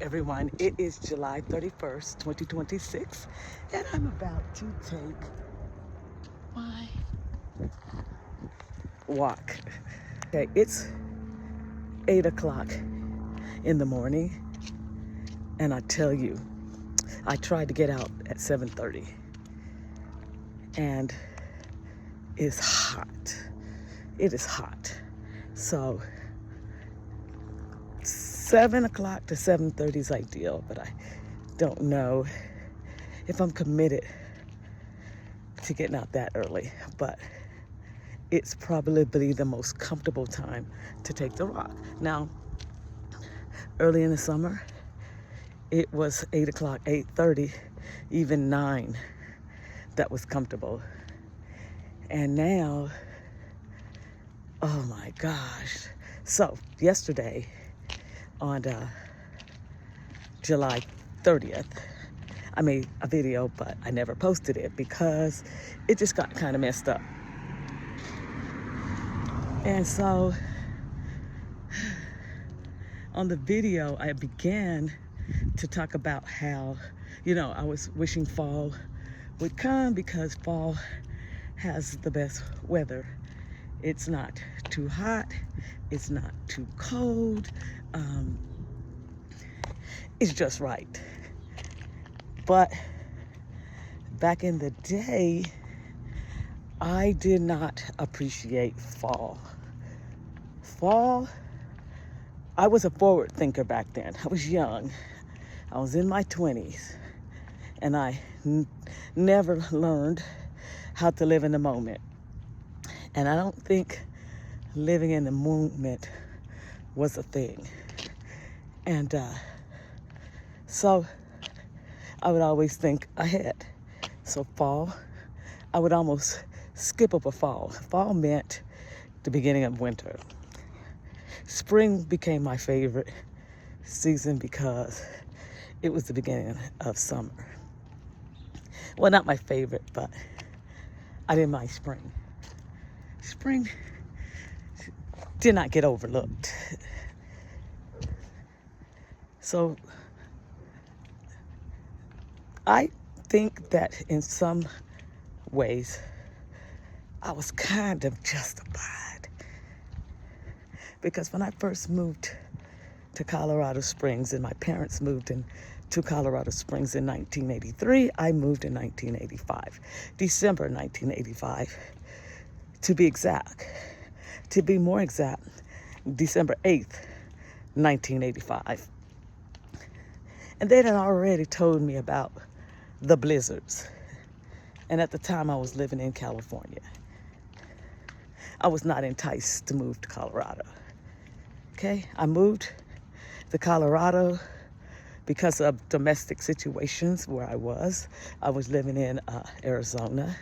everyone. It is July 31st, 2026, and I'm about to take my walk. Okay, it's 8 o'clock in the morning, and I tell you, I tried to get out at 7:30, and it's hot. It is hot. So 7 o'clock to 7:30 is ideal, but I don't know if I'm committed to getting out that early. But it's probably the most comfortable time to take the walk. Now, early in the summer, it was 8 o'clock, 8:30, even 9. That was comfortable. And now, oh my gosh. So yesterday on July 30th, I made a video, but I never posted it because it just got kind of messed up. And so on the video, I began to talk about how, I was wishing fall would come because fall has the best weather. It's not too hot, it's not too cold, it's just right. But back in the day, I did not appreciate fall. I was a forward thinker back then. I was young. I was in my 20s, and I never learned how to live in the moment. And I don't think living in the moment was a thing. And so I would always think ahead. So fall, I would almost skip over fall. Fall meant the beginning of winter. Spring became my favorite season because it was the beginning of summer. Well, not my favorite, but I didn't mind spring. Spring did not get overlooked. So I think that in some ways I was kind of justified, because when I first moved to Colorado Springs, and my parents moved to Colorado Springs in 1983, I moved in 1985, December 1985, to be exact. To be more exact, December 8th, 1985. And they had already told me about the blizzards. And at the time, I was living in California. I was not enticed to move to Colorado. Okay, I moved to Colorado because of domestic situations where I was. I was living in Arizona,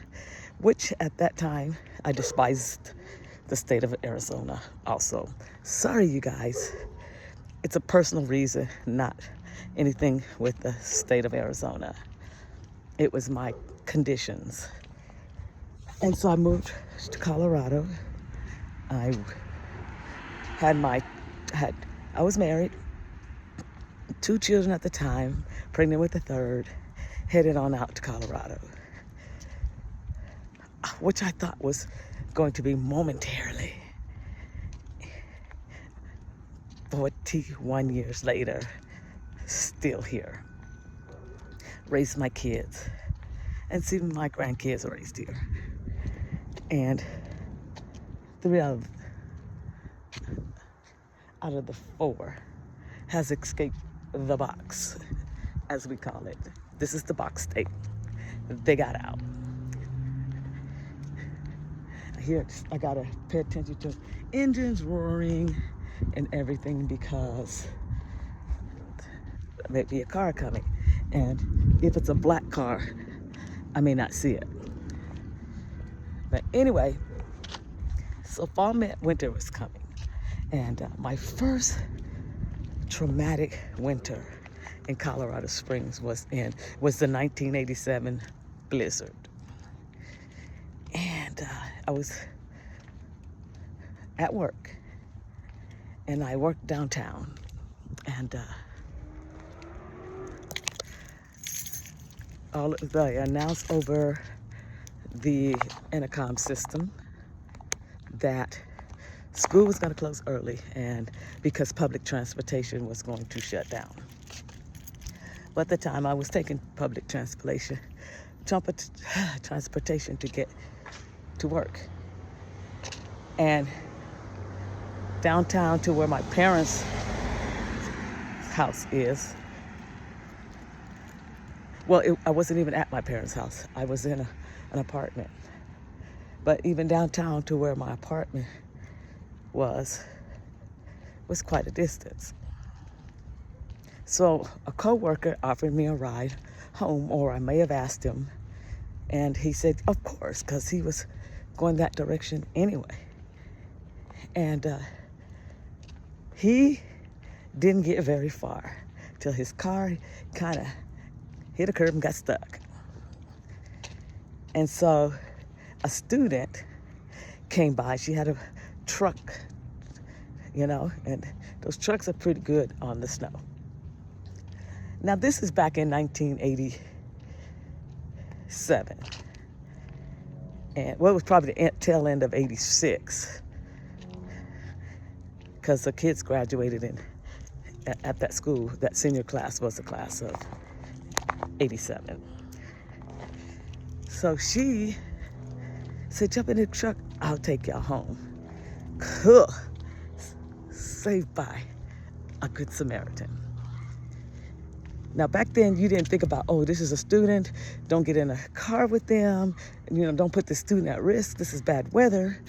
which at that time, I despised the state of Arizona also. Sorry, you guys. It's a personal reason, not anything with the state of Arizona. It was my conditions. And so I moved to Colorado. I was married, 2 children at the time, pregnant with the third, headed on out to Colorado, which I thought was going to be momentarily. 41 years later, still here. Raised my kids and see my grandkids raised here. And 3 out of the 4 has escaped the box, as we call it. This is the box state. They got out. Here, I gotta pay attention to engines roaring and everything because there may be a car coming. And if it's a black car, I may not see it. But anyway, so fall meant winter was coming. And my first traumatic winter in Colorado Springs was the 1987 blizzard. And I was at work, and I worked downtown, and they announced over the intercom system that school was going to close early, and because public transportation was going to shut down. But at the time, I was taking public transportation to get to work. And downtown to where my parents' house is, well, I wasn't even at my parents' house. I was in an apartment. But even downtown to where my apartment was quite a distance. So a coworker offered me a ride home, or I may have asked him, and he said, of course, because he was going that direction anyway. And he didn't get very far till his car kind of hit a curb and got stuck. And so a student came by. She had a truck, and those trucks are pretty good on the snow. Now, this is back in 1987. And, well, it was probably the tail end of 86. Because the kids graduated at that school. That senior class was the class of 87. So she said, jump in the truck, I'll take y'all home. Cool. Saved by a good Samaritan. Now, back then, you didn't think about, oh, this is a student. Don't get in a car with them. Don't put the student at risk. This is bad weather.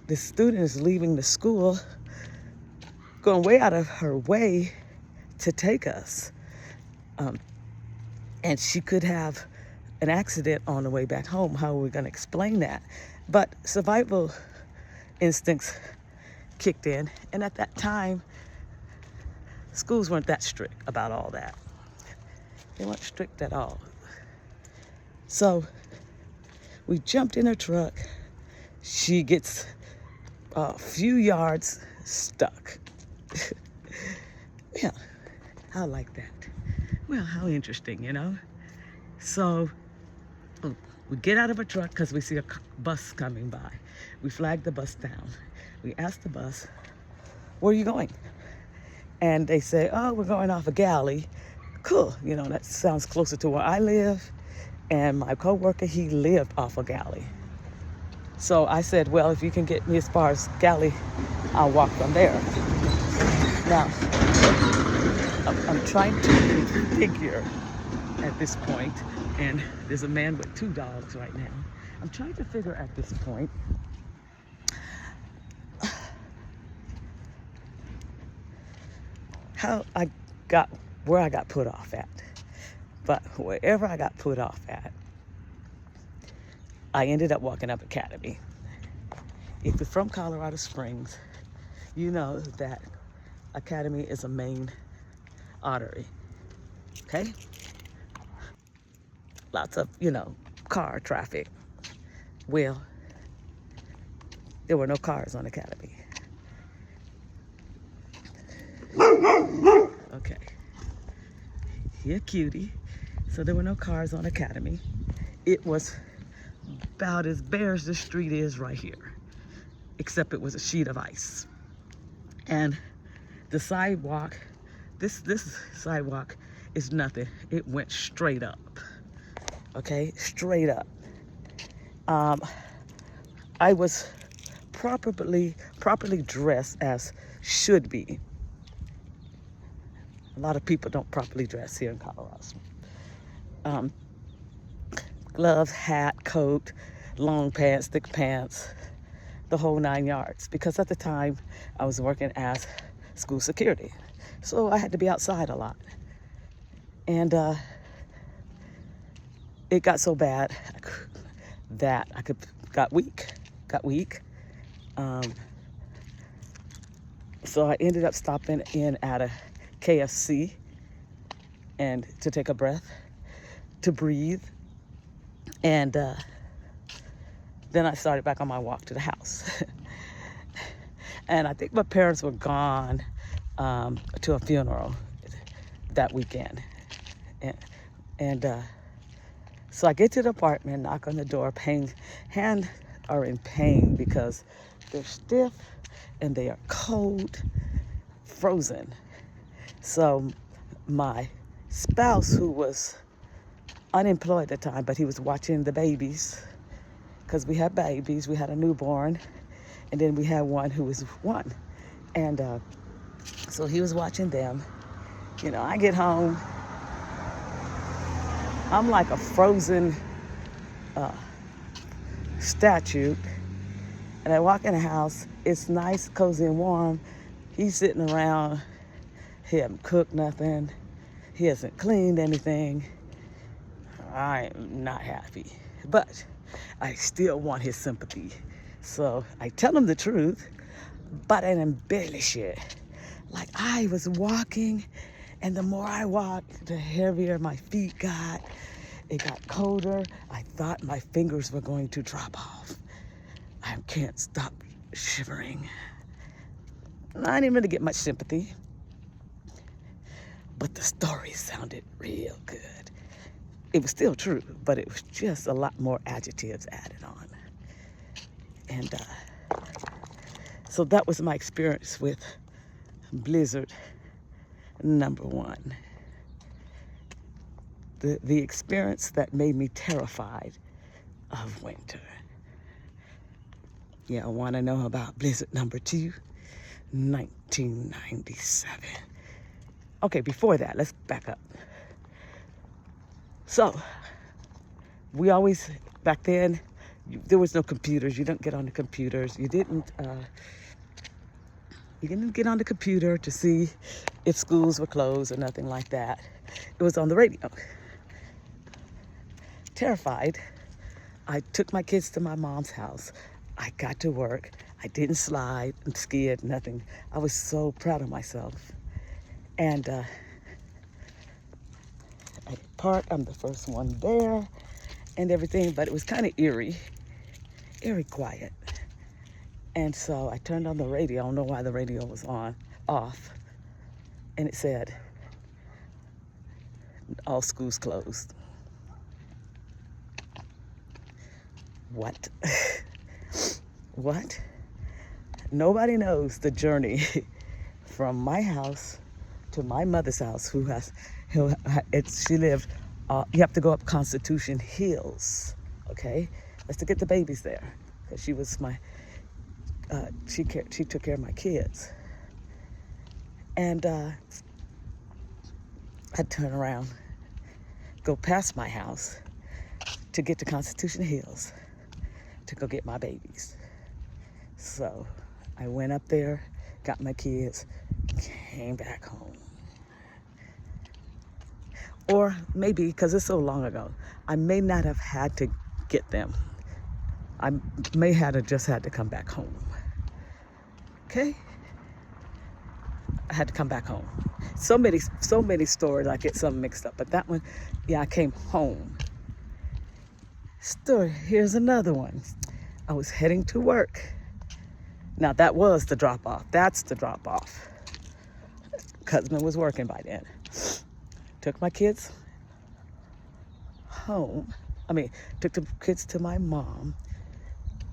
The student is leaving the school, going way out of her way to take us. And she could have an accident on the way back home. How are we going to explain that? But survival instincts kicked in. And at that time, schools weren't that strict about all that. They weren't strict at all. So we jumped in her truck. She gets a few yards stuck. Yeah, I like that. Well, how interesting, So we get out of a truck because we see a bus coming by. We flag the bus down. We ask the bus, where are you going? And they say, oh, we're going off a galley. Cool, that sounds closer to where I live. And my coworker, he lived off a galley. So I said, well, if you can get me as far as galley, I'll walk from there. Now, I'm trying to figure at this point, and there's a man with 2 dogs right now. I'm trying to figure at this point how I got where I got put off at. But wherever I got put off at, I ended up walking up Academy. If you're from Colorado Springs, you know that Academy is a main artery, okay? Lots of, car traffic. Well, there were no cars on Academy. Okay. You're a cutie. So there were no cars on Academy. It was about as bare as the street is right here, except it was a sheet of ice. And the sidewalk, this sidewalk is nothing. It went straight up. Okay, straight up. I was properly dressed as should be. A lot of people don't properly dress here in Colorado. Gloves, hat, coat, long pants, thick pants, the whole 9 yards. Because at the time, I was working as school security. So I had to be outside a lot. And it got so bad that I got weak. So I ended up stopping in at a KFC and to take a breath, to breathe. And then I started back on my walk to the house. And I think my parents were gone to a funeral that weekend. And So I get to the apartment, knock on the door, hands are in pain because they're stiff and they are cold, frozen. So my spouse, who was unemployed at the time, but he was watching the babies, because we had babies. We had a newborn, and then we had one who was one. And so he was watching them. You know, I get home, I'm like a frozen statue. And I walk in the house, it's nice, cozy, and warm. He's sitting around, he hasn't cooked nothing, he hasn't cleaned anything. I'm not happy, but I still want his sympathy. So I tell him the truth, but I embellish it. Like I was walking, and the more I walked, the heavier my feet got. It got colder. I thought my fingers were going to drop off. I can't stop shivering. I didn't really get much sympathy, but the story sounded real good. It was still true, but it was just a lot more adjectives added on. And so that was my experience with blizzard number one. The experience that made me terrified of winter. Yeah, I want to know about blizzard number two, 1997. Okay, before that, let's back up. So, we always, back then, there was no computers. You didn't get on the computers. You didn't get on the computer to see if schools were closed or nothing like that. It was on the radio. Terrified, I took my kids to my mom's house. I got to work. I didn't slide and skid, nothing. I was so proud of myself. And I parked, I'm the first one there and everything, but it was kind of eerie quiet. And so I turned on the radio. I don't know why the radio was off. And it said, all schools closed. What? What? Nobody knows the journey from my house to my mother's house, she lived, you have to go up Constitution Hills, okay? That's to get the babies there, because she was she took care of my kids. And I'd turn around, go past my house to get to Constitution Hills to go get my babies. So I went up there, got my kids, came back home. Or maybe, because it's so long ago, I may not have had to get them. I may have just had to come back home. Okay? I had to come back home. So many stories, I get something mixed up. But that one, yeah, I came home. Story, here's another one. I was heading to work. Now that was the drop off. That's the drop off. Husband was working by then. Took my kids home. Took the kids to my mom.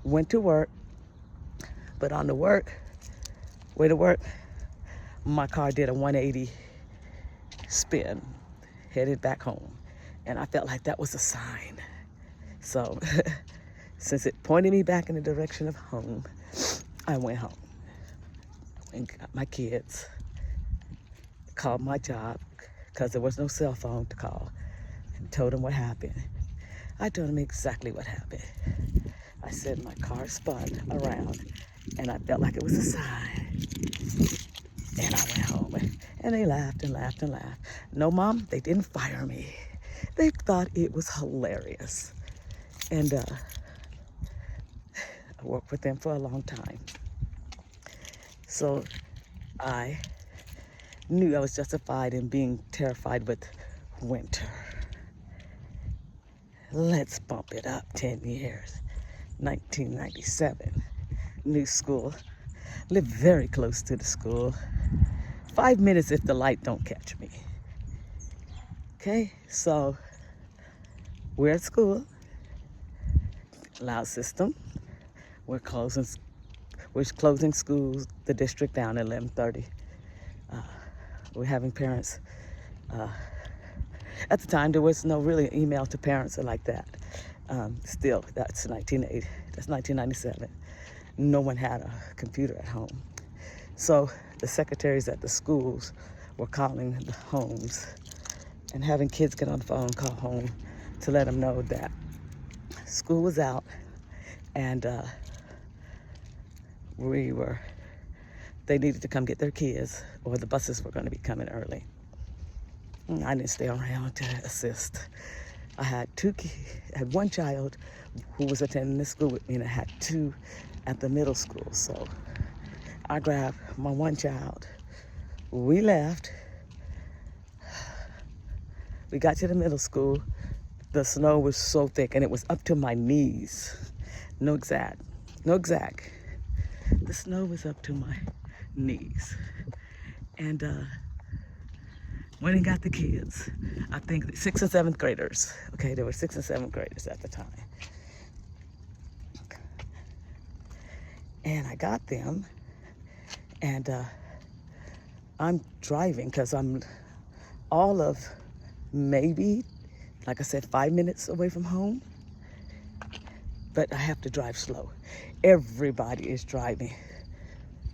Went to work. But on the way to work, my car did a 180 spin, headed back home. And I felt like that was a sign. So, since it pointed me back in the direction of home, I went home and got my kids, called my job, because there was no cell phone to call, and told them what happened. I told them exactly what happened. I said my car spun around, and I felt like it was a sign. And I went home, and they laughed and laughed and laughed. No, Mom, they didn't fire me. They thought it was hilarious. And I worked with them for a long time. So I knew I was justified in being terrified with winter. Let's bump it up 10 years. 1997, new school. Lived very close to the school. 5 minutes if the light don't catch me. Okay, so we're at school, loud system. We're closing schools, the district down at 11:30. We're having parents. At the time, there was no really email to parents or like that. Still, that's 1980. That's 1997. No one had a computer at home. So the secretaries at the schools were calling the homes and having kids get on the phone, call home to let them know that school was out and they needed to come get their kids or the buses were going to be coming early. I didn't stay around to assist. I had one child who was attending this school with me, and I had two at the middle school. So I grabbed my one child. We left. We got to the middle school. The snow was so thick, and it was up to my knees. No exact. The snow was up to my knees. And went and got the kids. I think 6th and 7th graders. Okay, there were 6th and 7th graders at the time. And I got them, and I'm driving because I'm all of maybe, like I said, 5 minutes away from home, but I have to drive slow. Everybody is driving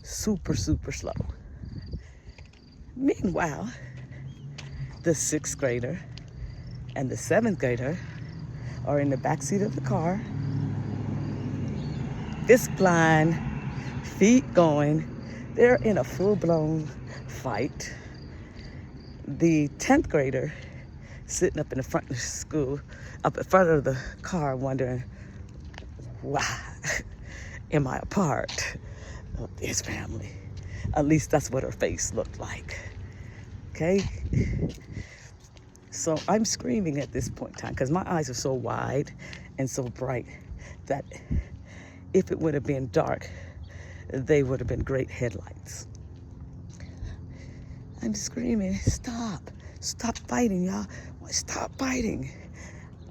super, super slow. Meanwhile, the 6th grader and the 7th grader are in the back seat of the car, fist flying, feet going. They're in a full-blown fight. The 10th grader sitting up in the front of the school, up in front of the car, wondering, why am I a part of this family? At least that's what her face looked like. Okay? So I'm screaming at this point in time because my eyes are so wide and so bright that if it would have been dark, they would have been great headlights. I'm screaming, stop fighting, y'all. Stop fighting.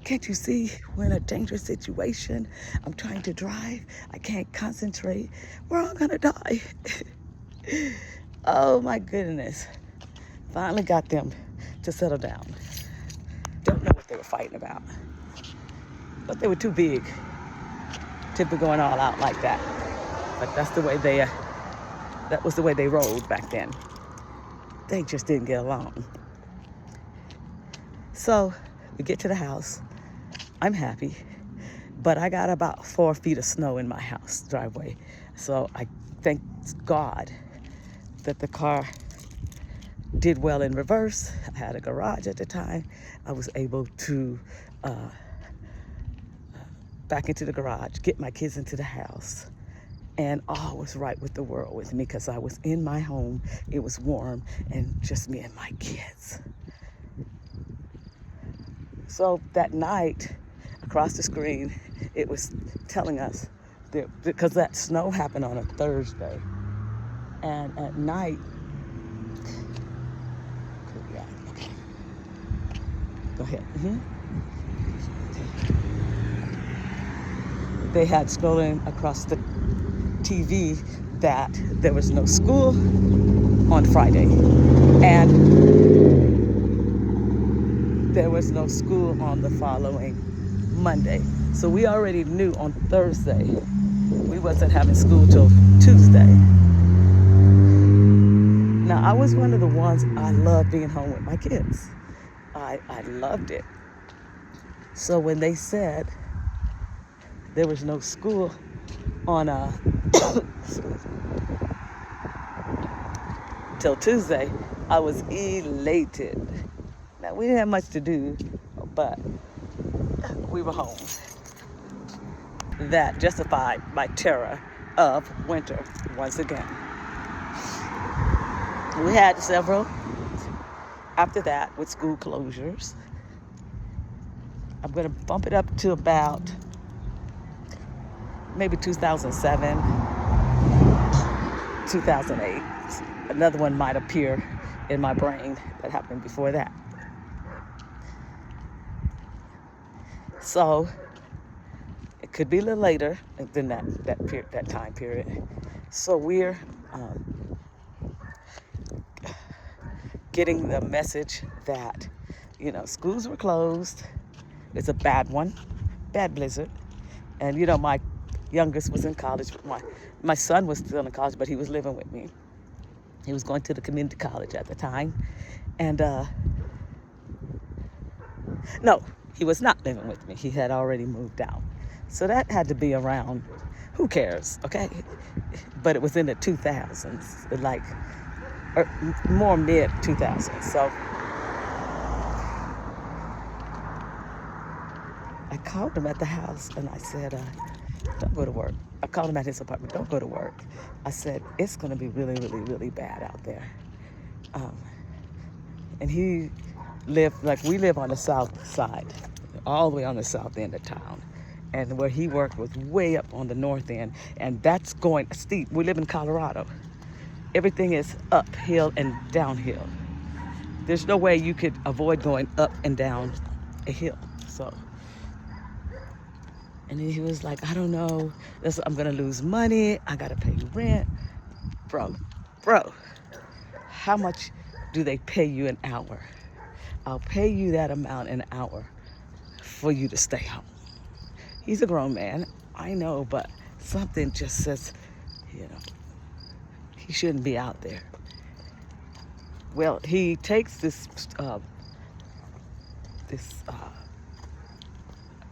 Can't you see we're in a dangerous situation? I'm trying to drive. I can't concentrate. We're all gonna die. Oh my goodness. Finally got them to settle down. Don't know what they were fighting about, but they were too big to be going all out like that. But that's the way that was the way they rolled back then. They just didn't get along. So we get to the house. I'm happy, but I got about 4 feet of snow in my house driveway. So I thank God that the car did well in reverse. I had a garage at the time. I was able to back into the garage, get my kids into the house, and all was right with the world with me because I was in my home. It was warm and just me and my kids. So that night, across the screen, it was telling us that because that snow happened on a Thursday, and at night, okay, go ahead. They had scrolling across the TV that there was no school on Friday, and there was no school on the following Monday. So we already knew on Thursday we wasn't having school till Tuesday. Now, I was one of the ones, I loved being home with my kids. I loved it. So when they said there was no school on till Tuesday, I was elated. Now, we didn't have much to do, but we were home. That justified my terror of winter once again. We had several after that with school closures. I'm going to bump it up to about maybe 2007, 2008. Another one might appear in my brain that happened before that. So it could be a little later than that time period. So we're getting the message that, schools were closed. It's a bad one, bad blizzard. And, my youngest was in college. My son was still in college, but he was living with me. He was going to the community college at the time. And, no, he was not living with me. He had already moved out. So that had to be around, who cares, okay? But it was in the 2000s, like, more mid-2000s. So I called him at the house and I said, don't go to work. I called him at his apartment, don't go to work. I said, it's going to be really, really, really bad out there. And he lived, we live on the south side, all the way on the south end of town. And where he worked was way up on the north end. And that's going steep. We live in Colorado. Everything is uphill and downhill. There's no way you could avoid going up and down a hill. So, and he was like, I don't know, I'm gonna lose money, I gotta pay rent. Bro, how much do they pay you an hour? I'll pay you that amount an hour for you to stay home. He's a grown man, I know, but something just says, he shouldn't be out there. Well, he takes this, I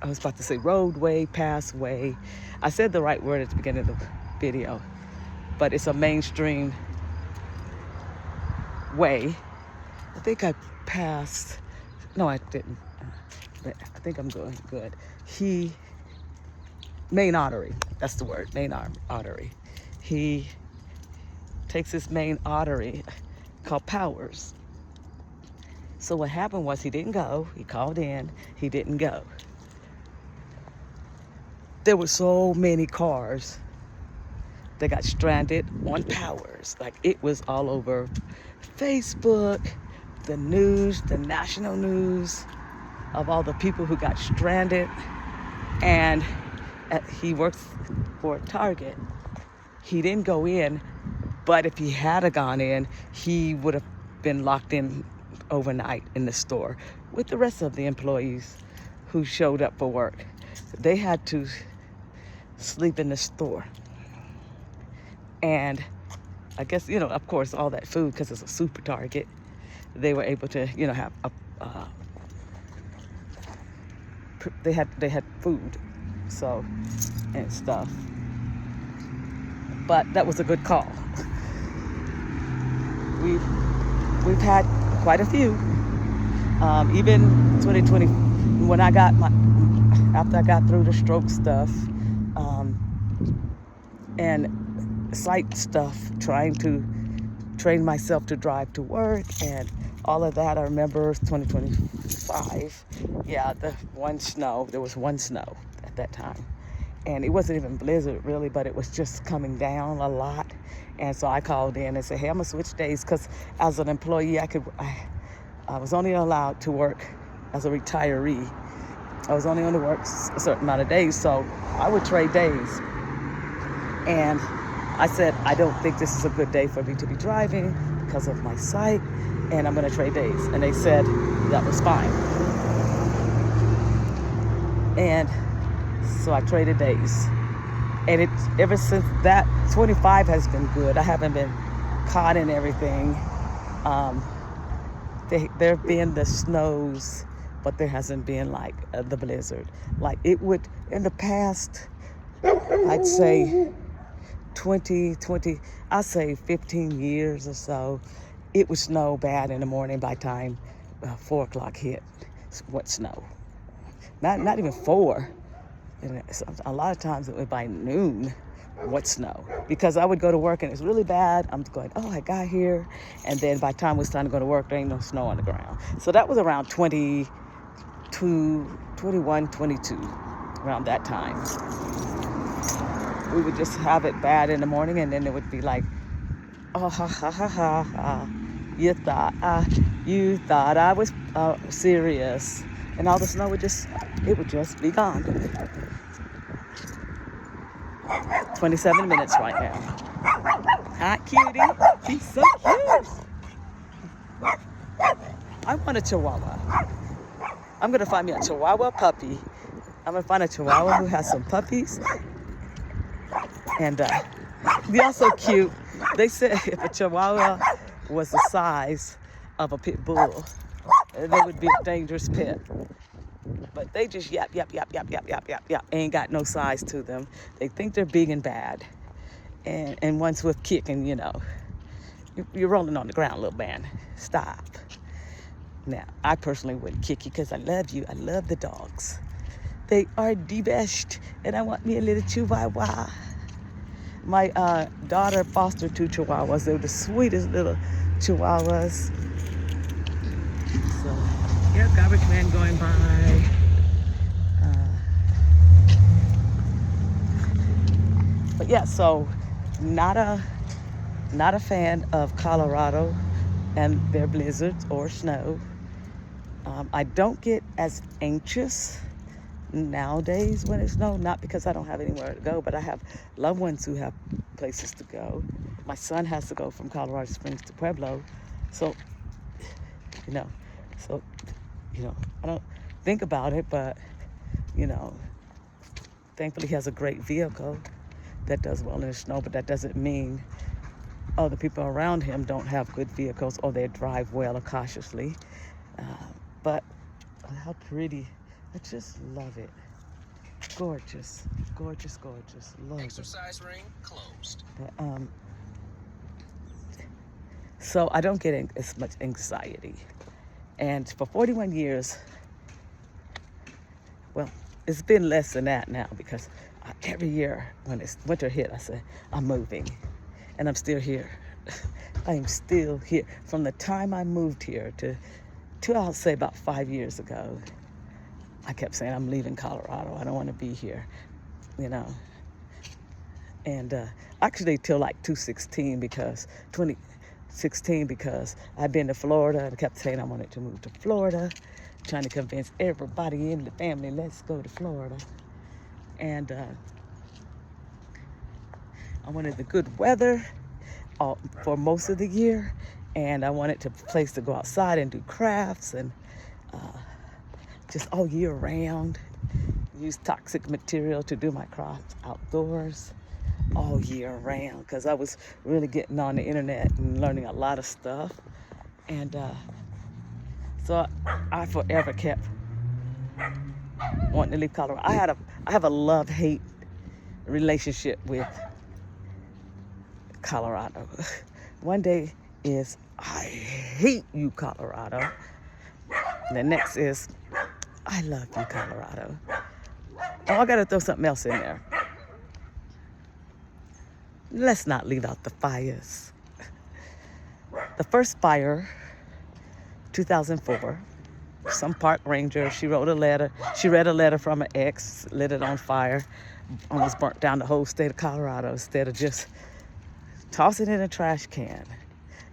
was about to say roadway, passway. I said the right word at the beginning of the video, but it's a mainstream way. I think I passed, no, I didn't. I think I'm going good. Main artery, that's the word, main artery. He takes this main artery called Powers. So what happened was he didn't go, he called in, he didn't go. There were so many cars that got stranded on Powers. Like, it was all over Facebook, the news, the national news, of all the people who got stranded. And he works for Target. He didn't go in, but if he had gone in, he would have been locked in overnight in the store with the rest of the employees who showed up for work. They had to sleep in the store. And I guess, of course, all that food, because it's a super Target, they were able to, have they had food, so, and stuff. But that was a good call. We've had quite a few. Even 2020, when after I got through the stroke stuff, and site stuff, trying to train myself to drive to work and all of that. I remember 2025, there was one snow at that time. And it wasn't even blizzard really, but it was just coming down a lot. And so I called in and said, hey, I'm gonna switch days, because as an employee, I was only allowed to work as a retiree. I was only on to work a certain amount of days, so I would trade days. And I said, I don't think this is a good day for me to be driving because of my sight, and I'm gonna trade days. And they said that was fine. And so I traded days. And ever since that, 25 has been good. I haven't been caught in everything. There have been the snows, but there hasn't been the blizzard. Like it would, in the past, I'd say 15 years or so, it would snow bad in the morning by the time 4 o'clock hit. What snow? Not even 4. And a lot of times it was by noon. What snow? Because I would go to work and it's really bad. I'm going, I got here. And then by the time it was time to go to work, there ain't no snow on the ground. So that was around 21, 22, around that time. We would just have it bad in the morning, and then it would be like, oh, ha, ha, ha, ha, ha. You thought I was serious. and all the snow would just be gone. 27 minutes right now. Hi, cutie. She's so cute. I want a Chihuahua. I'm gonna find me a Chihuahua puppy. I'm gonna find a Chihuahua who has some puppies, and they're so cute. They said if a Chihuahua was the size of a pit bull, they would be a dangerous pet. But they just yap, yap, yap, yap, yap, yap, yap, yap. Ain't got no size to them. They think they're big and bad. And one's with kicking, you know. You're rolling on the ground, little man. Stop. Now, I personally wouldn't kick you because I love you. I love the dogs. They are the best. And I want me a little Chihuahua. My daughter fostered 2 Chihuahuas. They were the sweetest little Chihuahuas. So, yeah, garbage man going by. But yeah, so not a fan of Colorado and their blizzards or snow. I don't get as anxious nowadays when it snows, not because I don't have anywhere to go, but I have loved ones who have places to go. My son has to go from Colorado Springs to Pueblo, so I don't think about it, but thankfully he has a great vehicle that does well in the snow, but that doesn't mean other people around him don't have good vehicles or they drive well or cautiously. But how pretty. I just love it. Gorgeous, gorgeous, gorgeous. Love Exercise ring closed. But, so I don't get as much anxiety. And for 41 years, well, it's been less than that now because every year when it's winter hit, I say, I'm moving. And I'm still here. I am still here. From the time I moved here to I'll say about 5 years ago, I kept saying, I'm leaving Colorado. I don't want to be here, And actually till like 2016 because I'd been to Florida and I kept saying I wanted to move to Florida, trying to convince everybody in the family, let's go to Florida. And I wanted the good weather for most of the year, and I wanted a place to go outside and do crafts and just all year round. Use toxic material to do my crafts outdoors all year round because I was really getting on the internet and learning a lot of stuff. And so I forever kept wanting to leave Colorado. I have a love-hate relationship with Colorado. One day is I hate you, Colorado. The next is I love you, Colorado. Oh, I gotta throw something else in there. Let's not leave out the fires. The first fire, 2004, some park ranger, she wrote a letter. She read a letter from an ex, lit it on fire, almost burnt down the whole state of Colorado instead of just toss it in a trash can,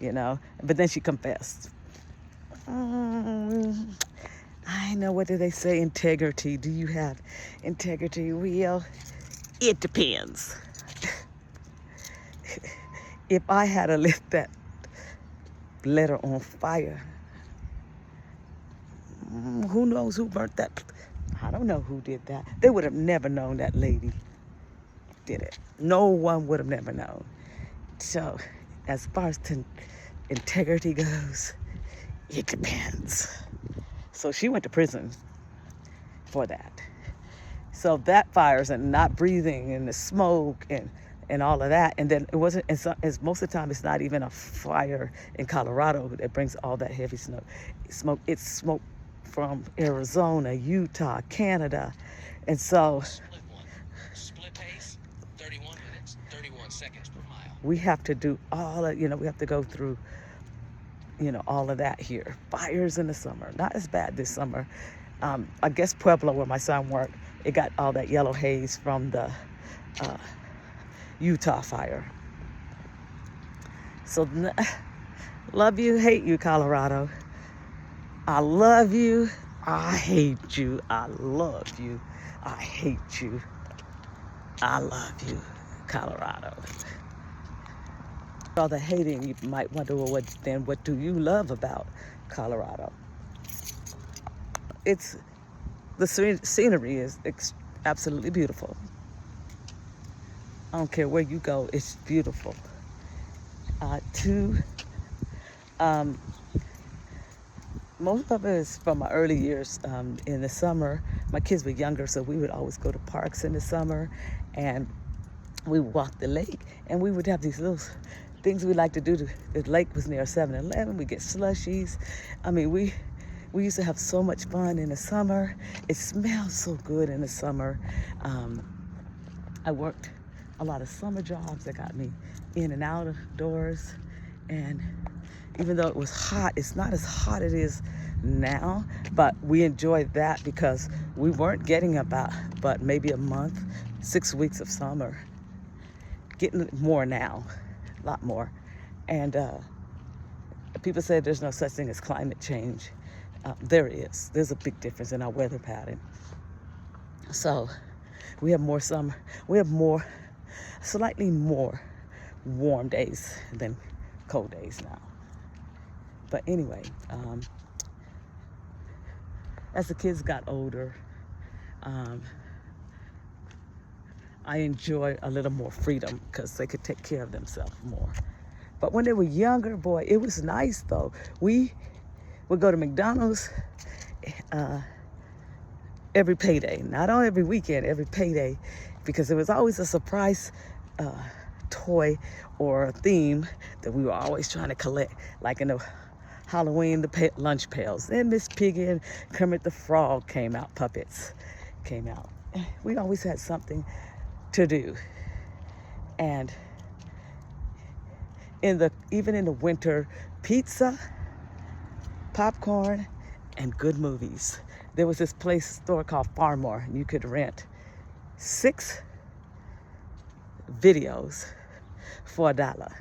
But then she confessed. I know, what do they say? Integrity. Do you have integrity? Well, it depends. If I had to lit that letter on fire, who knows who burnt that? I don't know who did that. They would have never known that lady did it. No one would have never known. So, as far as integrity goes, it depends. So she went to prison for that. So that fires and not breathing and the smoke and all of that. And then it wasn't, as most of the time, it's not even a fire in Colorado that brings all that heavy smoke. It's smoke from Arizona, Utah, Canada. And so Split pace, 31 minutes, 31 seconds per mile. We have to do all of, we have to go through, all of that here. Fires in the summer, not as bad this summer. I guess Pueblo, where my son worked, it got all that yellow haze from the Utah fire. So love you, hate you, Colorado. I love you, I hate you. I love you. I hate you. I love you, Colorado. All the hating, you might wonder, well, what do you love about Colorado? It's the scenery is absolutely beautiful. I don't care where you go, it's beautiful. Two, most of it is from my early years. In the summer, my kids were younger, so we would always go to parks in the summer, and we would walk the lake, and we would have these little things we like to do. The lake was near 7-Eleven. We get slushies. I mean, we used to have so much fun in the summer. It smells so good in the summer. I worked a lot of summer jobs that got me in and out of doors, and even though it was hot, it's not as hot as it is now, but we enjoyed that because we weren't getting but maybe a month, 6 weeks of summer. Getting more now, a lot more. And people say there's no such thing as climate change. There is. There's a big difference in our weather pattern. So we have more summer. We have slightly more warm days than cold days now. But anyway, as the kids got older, I enjoy a little more freedom because they could take care of themselves more. But when they were younger, boy, it was nice though. We would go to McDonald's every payday, not on every weekend, every payday, because it was always a surprise toy or a theme that we were always trying to collect, like in the Halloween, the lunch pails. Then Miss Piggy and Kermit the Frog came out, puppets came out. We always had something to do. And even in the winter, pizza, popcorn, and good movies. There was this store called Farmore, and you could rent 6 videos for $1,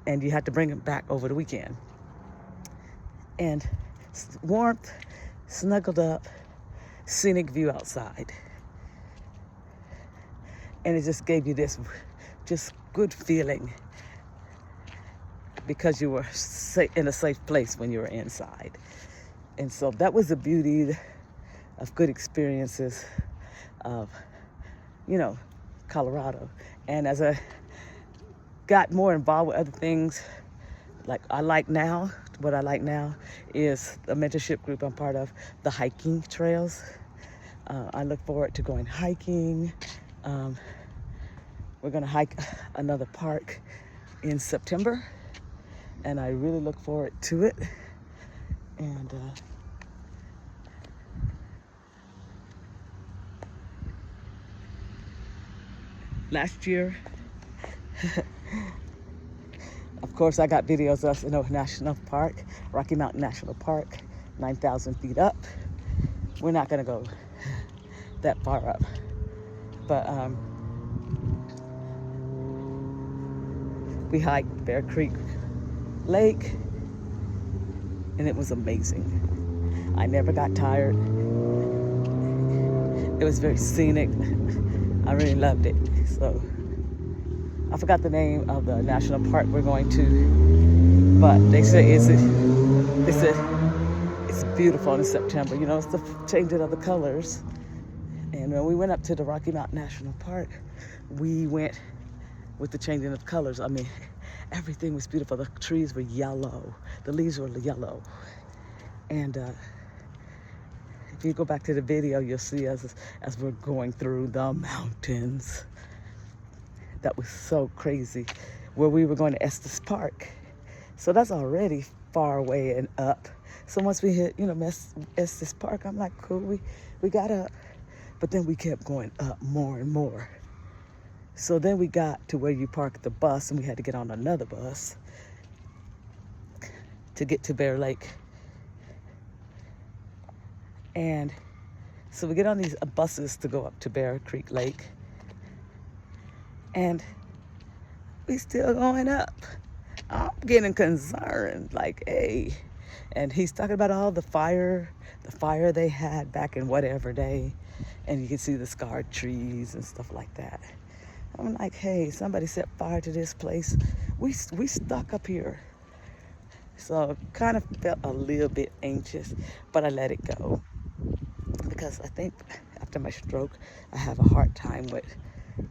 and you had to bring them back over the weekend. And warmth, snuggled up, scenic view outside. And it just gave you this just good feeling because you were in a safe place when you were inside. And so that was the beauty of good experiences of, Colorado. And as I got more involved with other things, what I like now is the mentorship group I'm part of, the hiking trails. I look forward to going hiking. We're gonna hike another park in September, and I really look forward to it. And last year, of course, I got videos of us in a national park, Rocky Mountain National Park, 9,000 feet up. We're not gonna go that far up, but we hiked Bear Creek Lake, and it was amazing. I never got tired. It was very scenic. I really loved it. So I forgot the name of the national park we're going to, but they said it's beautiful in September. It's the changing of the colors. And when we went up to the Rocky Mountain National Park, we went with the changing of colors. I mean, everything was beautiful. The trees were yellow. The leaves were yellow. And if you go back to the video, you'll see us as we're going through the mountains. That was so crazy. Where we were going to Estes Park. So that's already far away and up. So once we hit, Estes Park, I'm like, cool, we got up. But then we kept going up more and more. So then we got to where you park the bus, and we had to get on another bus to get to Bear Lake. And so we get on these buses to go up to Bear Creek Lake. And we still going up. I'm getting concerned, like, hey, And he's talking about all the fire they had back in whatever day. And you can see the scarred trees and stuff like that. I'm like, hey, somebody set fire to this place. We stuck up here. So kind of felt a little bit anxious, but I let it go. Because I think after my stroke, I have a hard time with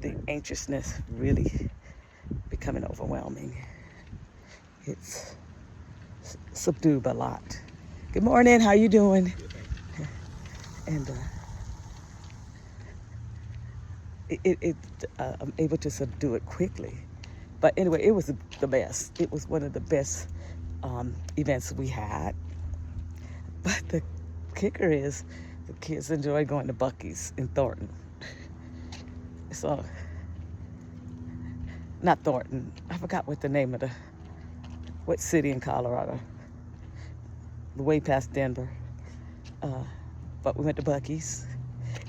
the anxiousness really becoming overwhelming. It's subdued a lot. Good morning, how you doing? And I'm able to subdue it quickly. But anyway, it was the best. It was one of the best events we had. But the kicker is the kids enjoy going to Buc-ee's in Thornton. So, not Thornton. I forgot what the name of what city in Colorado. Way past Denver. But we went to Buc-ee's.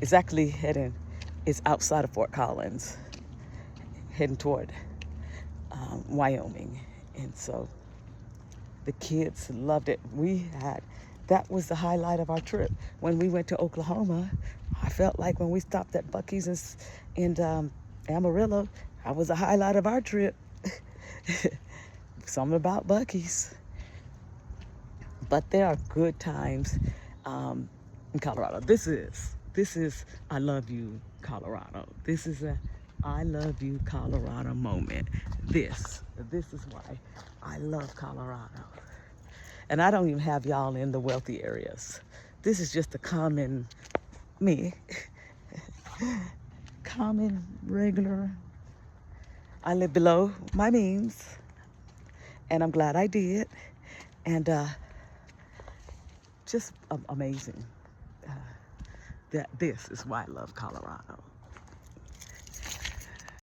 It's actually it's outside of Fort Collins, heading toward Wyoming. And so the kids loved it. That was the highlight of our trip. When we went to Oklahoma, I felt like when we stopped at Buc-ee's in Amarillo, that was the highlight of our trip. Something about Buc-ee's. But there are good times in Colorado. This is I love you, Colorado. This is a I love you, Colorado moment. This is why I love Colorado. And I don't even have y'all in the wealthy areas. This is just a common me. Common, regular. I live below my means. And I'm glad I did. And just amazing. This is why I love Colorado.